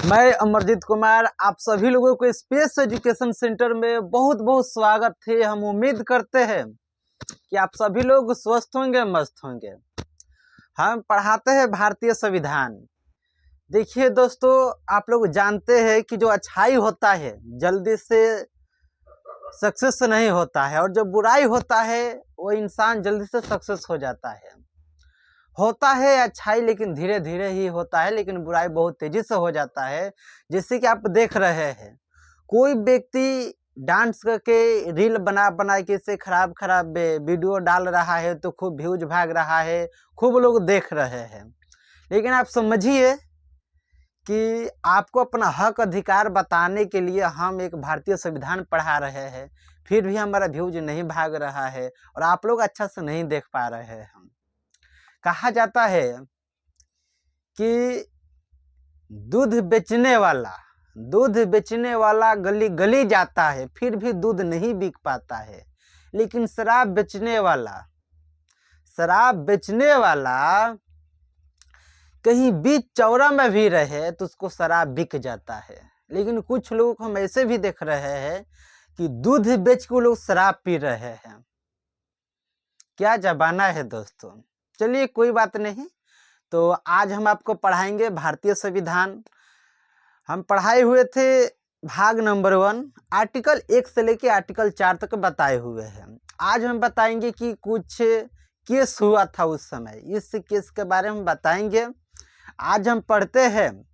मैं अमरजीत कुमार आप सभी लोगों को स्पेस एजुकेशन सेंटर में बहुत बहुत स्वागत है। हम उम्मीद करते हैं कि आप सभी लोग स्वस्थ होंगे, मस्त होंगे। हम पढ़ाते हैं भारतीय संविधान। देखिए दोस्तों, आप लोग जानते हैं कि जो अच्छाई होता है जल्दी से सक्सेस नहीं होता है, और जो बुराई होता है वो इंसान जल्दी से सक्सेस हो जाता है। होता है अच्छाई लेकिन धीरे धीरे ही होता है, लेकिन बुराई बहुत तेजी से हो जाता है। जैसे कि आप देख रहे हैं, कोई व्यक्ति डांस करके रील बना बना के से खराब खराब वीडियो डाल रहा है तो खूब व्यूज भाग रहा है, खूब लोग देख रहे हैं। लेकिन आप समझिए कि आपको अपना हक अधिकार बताने के लिए हम एक भारतीय संविधान पढ़ा रहे हैं, फिर भी हमारा व्यूज नहीं भाग रहा है और आप लोग अच्छा से नहीं देख पा रहे हैं। हम कहा जाता है कि दूध बेचने वाला गली गली जाता है, फिर भी दूध नहीं बिक पाता है। लेकिन शराब बेचने वाला कहीं बीच चौरा में भी रहे तो उसको शराब बिक जाता है। लेकिन कुछ लोग हम ऐसे भी देख रहे हैं कि दूध बेच के लोग शराब पी रहे हैं। क्या जमाना है दोस्तों। चलिए कोई बात नहीं, तो आज हम आपको पढ़ाएंगे भारतीय संविधान। हम पढ़ाए हुए थे भाग नंबर 1, आर्टिकल 1 से लेके आर्टिकल 4 तक बताए हुए हैं। आज हम बताएंगे कि कुछ केस हुआ था उस समय, इस केस के बारे में बताएंगे। आज हम पढ़ते हैं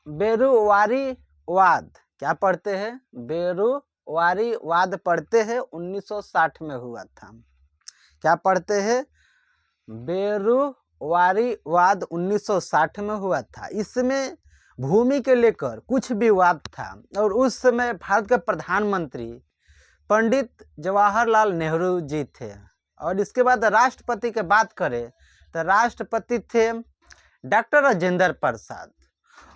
बेरुवारीवाद। क्या पढ़ते हैं? बेरुवारीवाद पढ़ते हैं, 1960 में हुआ था। क्या पढ़ते हैं? बेरुवारीवाद 1960 में हुआ था। इसमें भूमि के लेकर कुछ विवाद था, और उस समय भारत के प्रधानमंत्री पंडित जवाहरलाल नेहरू जी थे। और इसके बाद राष्ट्रपति की बात करें तो राष्ट्रपति थे डॉक्टर राजेंद्र प्रसाद।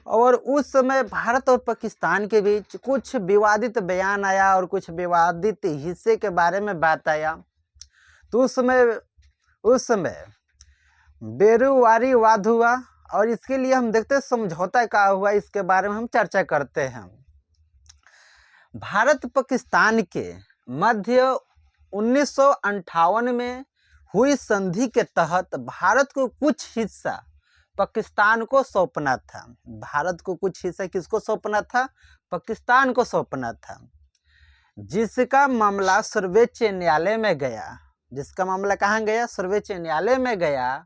और उस समय भारत और पाकिस्तान के बीच कुछ विवादित बयान आया और कुछ विवादित हिस्से के बारे में बात आया। तो उस समय बेरुवारीवाद हुआ, और इसके लिए हम देखते हैं समझौता क्या हुआ, इसके बारे में हम चर्चा करते हैं। भारत पाकिस्तान के मध्य 1958 में हुई संधि के तहत भारत को कुछ हिस्सा पाकिस्तान को सौंपना था। भारत को कुछ हिस्सा किसको सौंपना था? पाकिस्तान को सौंपना था, जिसका मामला सर्वोच्च न्यायालय में गया। जिसका मामला कहाँ गया? सर्वोच्च न्यायालय में गया।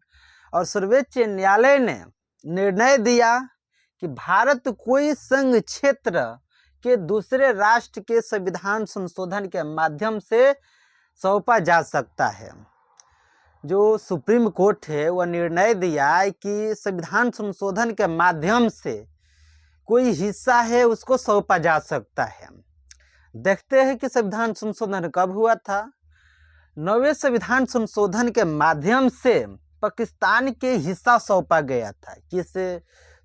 और सर्वोच्च न्यायालय ने निर्णय दिया कि भारत कोई संघ क्षेत्र के दूसरे राष्ट्र के संविधान संशोधन के माध्यम से सौंपा जा सकता है। जो सुप्रीम कोर्ट है वह निर्णय दिया कि संविधान संशोधन के माध्यम से कोई हिस्सा है उसको सौंपा जा सकता है। देखते हैं कि संविधान संशोधन कब हुआ था। 9वें संविधान संशोधन के माध्यम से पाकिस्तान के हिस्सा सौंपा गया था। किस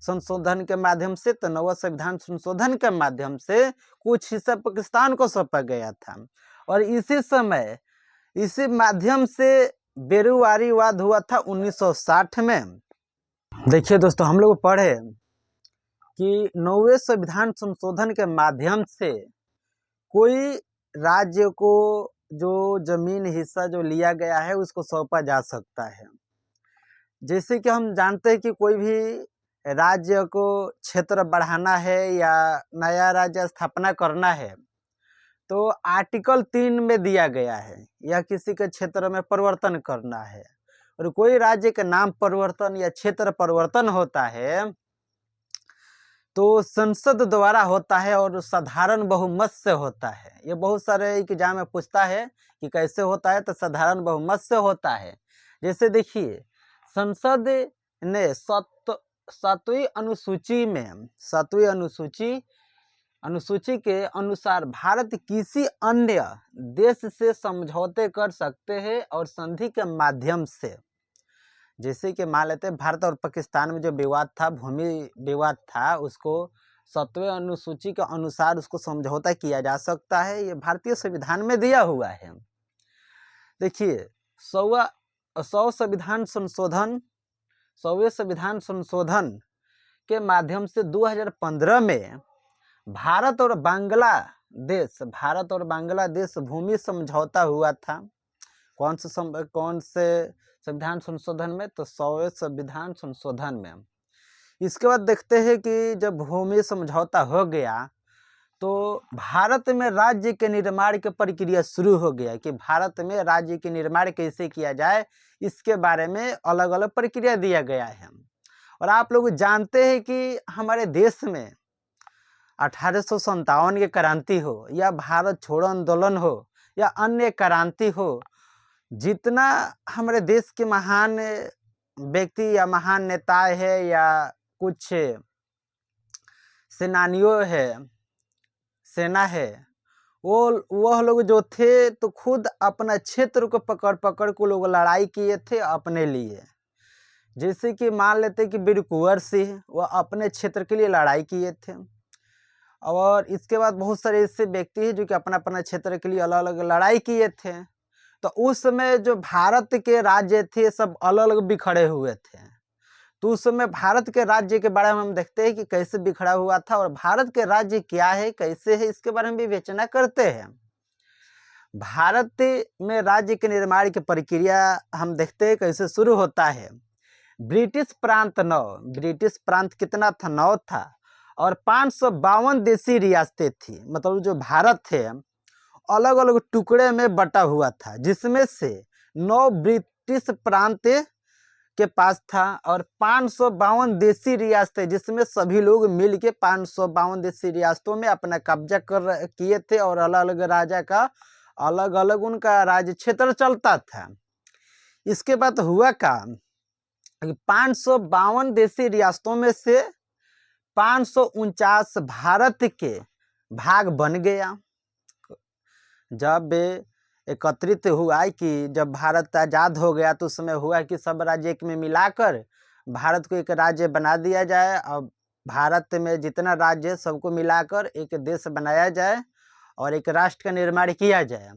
संशोधन के माध्यम से? तो 9वां संविधान संशोधन के माध्यम से कुछ हिस्सा पाकिस्तान को सौंपा गया था। और इसी माध्यम से बेरुवारीवाद हुआ था 1960 में। देखिए दोस्तों, हम लोग पढ़े कि 9वें संविधान संशोधन के माध्यम से कोई राज्य को जो जमीन हिस्सा जो लिया गया है उसको सौंपा जा सकता है। जैसे कि हम जानते हैं कि कोई भी राज्य को क्षेत्र बढ़ाना है या नया राज्य स्थापना करना है तो आर्टिकल 3 में दिया गया है, या किसी के क्षेत्र में परिवर्तन करना है और कोई राज्य के नाम परिवर्तन या क्षेत्र परिवर्तन होता है तो संसद द्वारा होता है और साधारण बहुमत से होता है। ये बहुत सारे एग्जाम में पूछता है कि कैसे होता है, तो साधारण बहुमत से होता है। जैसे देखिए, संसद ने 7वीं अनुसूची के अनुसार भारत किसी अन्य देश से समझौते कर सकते हैं और संधि के माध्यम से। जैसे कि मान लेते हैं भारत और पाकिस्तान में जो विवाद था, भूमि विवाद था, उसको 7वें अनुसूची के अनुसार उसको समझौता किया जा सकता है। ये भारतीय संविधान में दिया हुआ है। देखिए, 100वें संविधान संशोधन के माध्यम से 2015 में भारत और बांग्लादेश भूमि समझौता हुआ था। कौन से संविधान संशोधन में? तो 100वें संविधान संशोधन में। इसके बाद देखते हैं कि जब भूमि समझौता हो गया तो भारत में राज्य के निर्माण की प्रक्रिया शुरू हो गया कि भारत में राज्य के निर्माण कैसे किया जाए, इसके बारे में अलग अलग प्रक्रिया दिया गया है। और आप लोग जानते हैं कि हमारे देश में 1857 की क्रांति हो या भारत छोड़ो आंदोलन हो या अन्य क्रांति हो, जितना हमारे देश के महान व्यक्ति या महान नेता है या कुछ सेनानियों है, सेना है, वह लोग जो थे तो खुद अपना क्षेत्र को पकड़ पकड़ को लोग लड़ाई किए थे अपने लिए। जैसे कि मान लेते कि वीर कुंवर सिंह, वह अपने क्षेत्र के लिए लड़ाई किए थे। और इसके बाद बहुत सारे ऐसे व्यक्ति हैं जो कि अपना अपना क्षेत्र के लिए अलग अलग लड़ाई किए थे। तो उस समय जो भारत के राज्य थे सब अलग अलग बिखरे हुए थे। तो उस समय भारत के राज्य के बारे में हम देखते हैं कि कैसे बिखरा हुआ था और भारत के राज्य क्या है, कैसे है, इसके बारे में भी विवेचना करते हैं। भारत में राज्य के निर्माण की प्रक्रिया हम देखते हैं कैसे शुरू होता है। ब्रिटिश प्रांत कितना था? 9 था और 552 देशी रियासतें थी। मतलब जो भारत है अलग अलग टुकड़े में बटा हुआ था, जिसमें से 9 ब्रिटिश प्रांत के पास था और 552 देशी रियासतें, जिसमें सभी लोग मिलके 552 देशी रियासतों में अपना कब्जा किए थे और अलग अलग राजा का अलग अलग उनका राज्य क्षेत्र चलता था। इसके बाद हुआ का 552 देशी रियासतों में से 549 भारत के भाग बन गया। जब एकत्रित हुआ कि जब भारत आज़ाद हो गया तो उस समय हुआ कि सब राज्य एक में मिलाकर भारत को एक राज्य बना दिया जाए। अब भारत में जितना राज्य सबको मिलाकर एक देश बनाया जाए और एक राष्ट्र का निर्माण किया जाए।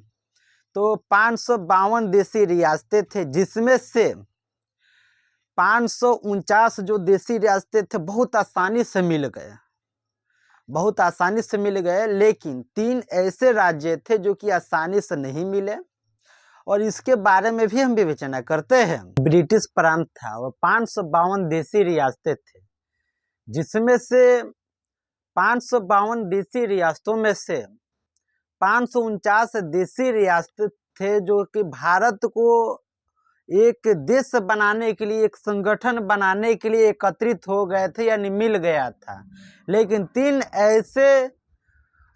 तो 552 देशी रियासतें थे, जिसमें से 549 जो देशी रियासतें थे बहुत आसानी से मिल गए, लेकिन 3 ऐसे राज्य थे जो कि आसानी से नहीं मिले और इसके बारे में भी हम विवेचना करते हैं। ब्रिटिश प्रांत था और 552 देशी रियासतें थे, जिसमें से 552 देशी रियासतों में से 549 देशी रियासतें थे जो कि भारत को एक देश बनाने के लिए, एक संगठन बनाने के लिए एकत्रित हो गए थे, यानी मिल गया था। लेकिन 3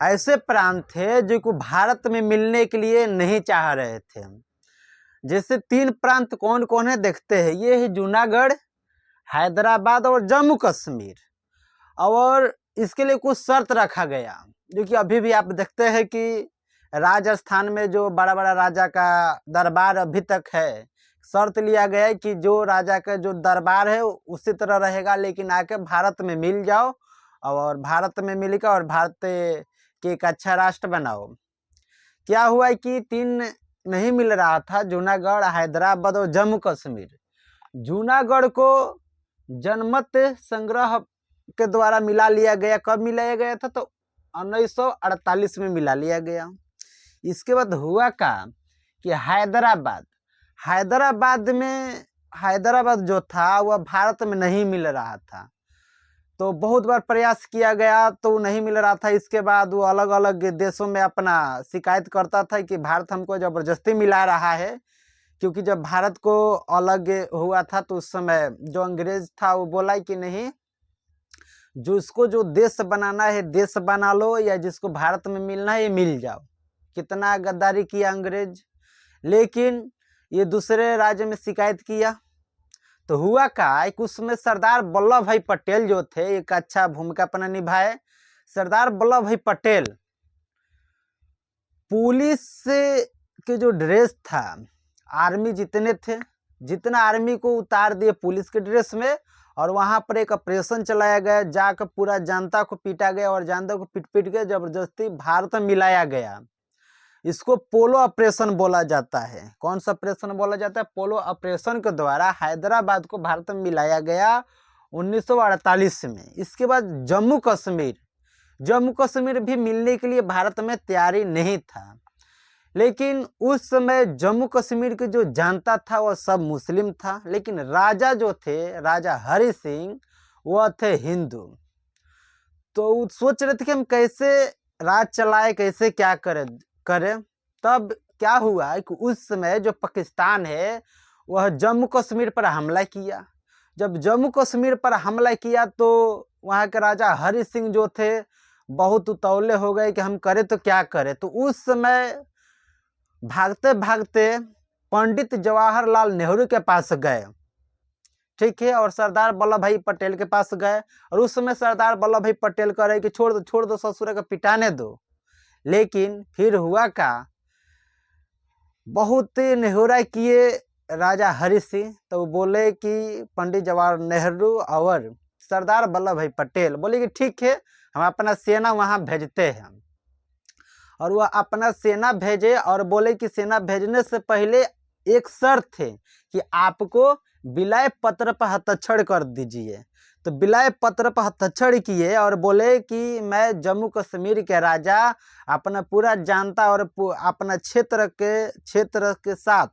ऐसे प्रांत थे जो कि भारत में मिलने के लिए नहीं चाह रहे थे। जैसे 3 प्रांत कौन कौन है देखते हैं। ये है जूनागढ़, हैदराबाद और जम्मू कश्मीर। और इसके लिए कुछ शर्त रखा गया, जो कि अभी भी आप देखते हैं कि राजस्थान में जो बड़ा बड़ा राजा का दरबार अभी तक है, शर्त लिया गया है कि जो राजा का जो दरबार है उसी तरह रहेगा, लेकिन आके भारत में मिल जाओ और भारत में मिलकर और भारत के एक अच्छा राष्ट्र बनाओ। क्या हुआ कि 3 नहीं मिल रहा था, जूनागढ़, हैदराबाद और जम्मू कश्मीर। जूनागढ़ को जनमत संग्रह के द्वारा मिला लिया गया। कब मिलाया गया था? तो 1948 में मिला लिया गया। इसके बाद हुआ का कि हैदराबाद जो था वह भारत में नहीं मिल रहा था। तो बहुत बार प्रयास किया गया तो नहीं मिल रहा था। इसके बाद वो अलग अलग देशों में अपना शिकायत करता था कि भारत हमको ज़बरदस्ती मिला रहा है, क्योंकि जब भारत को अलग हुआ था तो उस समय जो अंग्रेज था वो बोला कि नहीं, जिसको जो देश बनाना है देश बना लो, या जिसको भारत में मिलना है ये मिल जाओ। कितना गद्दारी किया अंग्रेज। लेकिन ये दूसरे राज्य में शिकायत किया तो हुआ का एक उसमें सरदार वल्लभ भाई पटेल जो थे एक अच्छा भूमिका अपना निभाए। सरदार वल्लभ भाई पटेल पुलिस के जो ड्रेस था, आर्मी जितने थे, जितना आर्मी को उतार दिए पुलिस के ड्रेस में, और वहां पर एक ऑपरेशन चलाया गया, जाकर पूरा जनता को पीटा गया और जनता को पीट के जबरदस्ती भारत में मिलाया गया। इसको पोलो ऑपरेशन बोला जाता है। कौन सा ऑपरेशन बोला जाता है? पोलो ऑपरेशन के द्वारा हैदराबाद को भारत में मिलाया गया। 1948 में। इसके बाद जम्मू कश्मीर भी मिलने के लिए भारत में तैयारी नहीं था, लेकिन उस समय जम्मू कश्मीर की जो जनता था वह सब मुस्लिम था, लेकिन राजा जो थे, राजा हरि सिंह, वह थे हिंदू। तो वो सोच रहे थे कि हम कैसे राज चलाए, कैसे क्या करें। तब क्या हुआ कि उस समय जो पाकिस्तान है वह जम्मू कश्मीर पर हमला किया। जब जम्मू कश्मीर पर हमला किया तो वहाँ के राजा हरि सिंह जो थे बहुत उतावले हो गए कि हम करें तो क्या करें। तो उस समय भागते भागते पंडित जवाहरलाल नेहरू के पास गए, ठीक है, और सरदार वल्लभ भाई पटेल के पास गए। और उस समय सरदार वल्लभ भाई पटेल कह रहे कि छोड़ दो ससुर को पिटाने दो। लेकिन फिर हुआ का, बहुत नेहुरा किए राजा हरि सिंह, तो बोले कि पंडित जवाहर नेहरू और सरदार वल्लभ भाई पटेल बोले कि ठीक है, हम अपना सेना वहाँ भेजते हैं। और वह अपना सेना भेजे और बोले कि सेना भेजने से पहले एक शर्त थे कि आपको विलय पत्र पर हस्ताक्षर कर दीजिए। तो विलय पत्र पर हस्ताक्षर किए और बोले कि मैं जम्मू कश्मीर के राजा अपना पूरा जनता और अपना क्षेत्र के साथ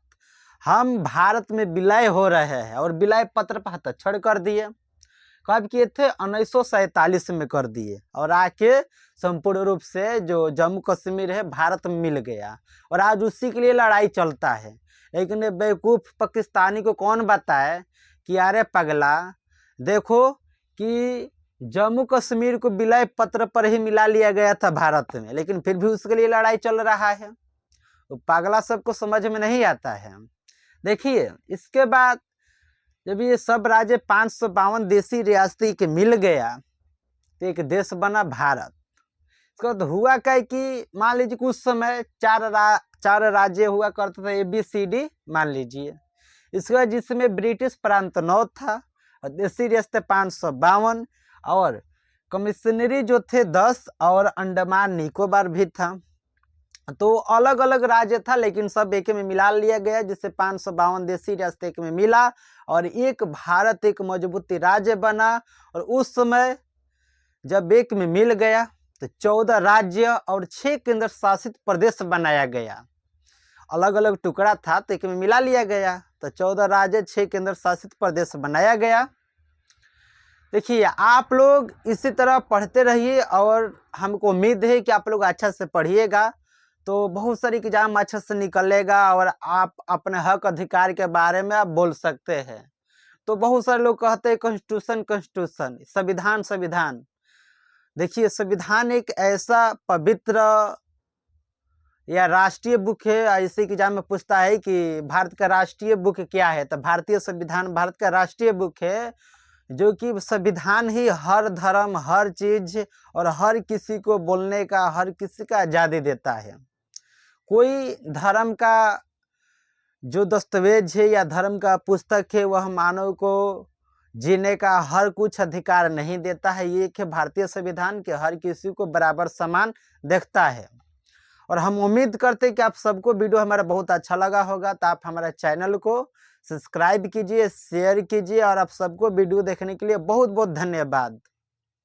हम भारत में विलय हो रहे हैं, और विलय पत्र पर हस्ताक्षर कर दिए। कब किए थे? 1947 में कर दिए, और आके संपूर्ण रूप से जो जम्मू कश्मीर है भारत में मिल गया, और आज उसी के लिए लड़ाई चलता है। लेकिन बेवकूफ़ पाकिस्तानी को कौन बताए कि अरे पगला, देखो कि जम्मू कश्मीर को विलय पत्र पर ही मिला लिया गया था भारत में, लेकिन फिर भी उसके लिए लड़ाई चल रहा है। तो पागला सबको समझ में नहीं आता है। देखिए, इसके बाद जब ये सब राज्य 552 देशी रियासती के मिल गया तो एक देश बना भारत। इसके बाद हुआ क्या कि मान लीजिए कि उस समय चार राज्य हुआ करते थे, ABCD मान लीजिए। इसके बाद जिसमें ब्रिटिश प्रांत 9 था और देशी रियासतें 552 और कमिश्नरी जो थे 10 और अंडमान निकोबार भी था। तो अलग अलग राज्य था, लेकिन सब एक में मिला लिया गया, जिससे 552 देशी रियासत एक में मिला और एक भारत एक मजबूती राज्य बना। और उस समय जब एक में मिल गया तो 14 राज्य और 6 केंद्र शासित प्रदेश बनाया गया। अलग अलग टुकड़ा था तो एक में मिला लिया गया, तो 14 राज्य 6 केंद्र शासित प्रदेश बनाया गया। देखिए, आप लोग इसी तरह पढ़ते रहिए और हमको उम्मीद है कि आप लोग अच्छा से पढ़िएगा तो बहुत सारी एग्जाम अच्छे से निकलेगा और आप अपने हक अधिकार के बारे में आप बोल सकते हैं। तो बहुत सारे लोग कहते हैं कॉन्स्टिट्यूशन, संविधान। देखिए, संविधान एक ऐसा पवित्र या राष्ट्रीय बुक है। ऐसे एग्जाम में पूछता है कि भारत का राष्ट्रीय बुक क्या है, तो भारतीय संविधान भारत का राष्ट्रीय बुक है, जो कि संविधान ही हर धर्म, हर चीज और हर किसी को बोलने का, हर किसी का आज़ादी देता है। कोई धर्म का जो दस्तावेज है या धर्म का पुस्तक है वह मानव को जीने का हर कुछ अधिकार नहीं देता है। ये एक है भारतीय संविधान के हर किसी को बराबर समान देखता है। और हम उम्मीद करते हैं कि आप सबको वीडियो हमारा बहुत अच्छा लगा होगा, तो आप हमारे चैनल को सब्सक्राइब कीजिए, शेयर कीजिए, और आप सबको वीडियो देखने के लिए बहुत बहुत धन्यवाद।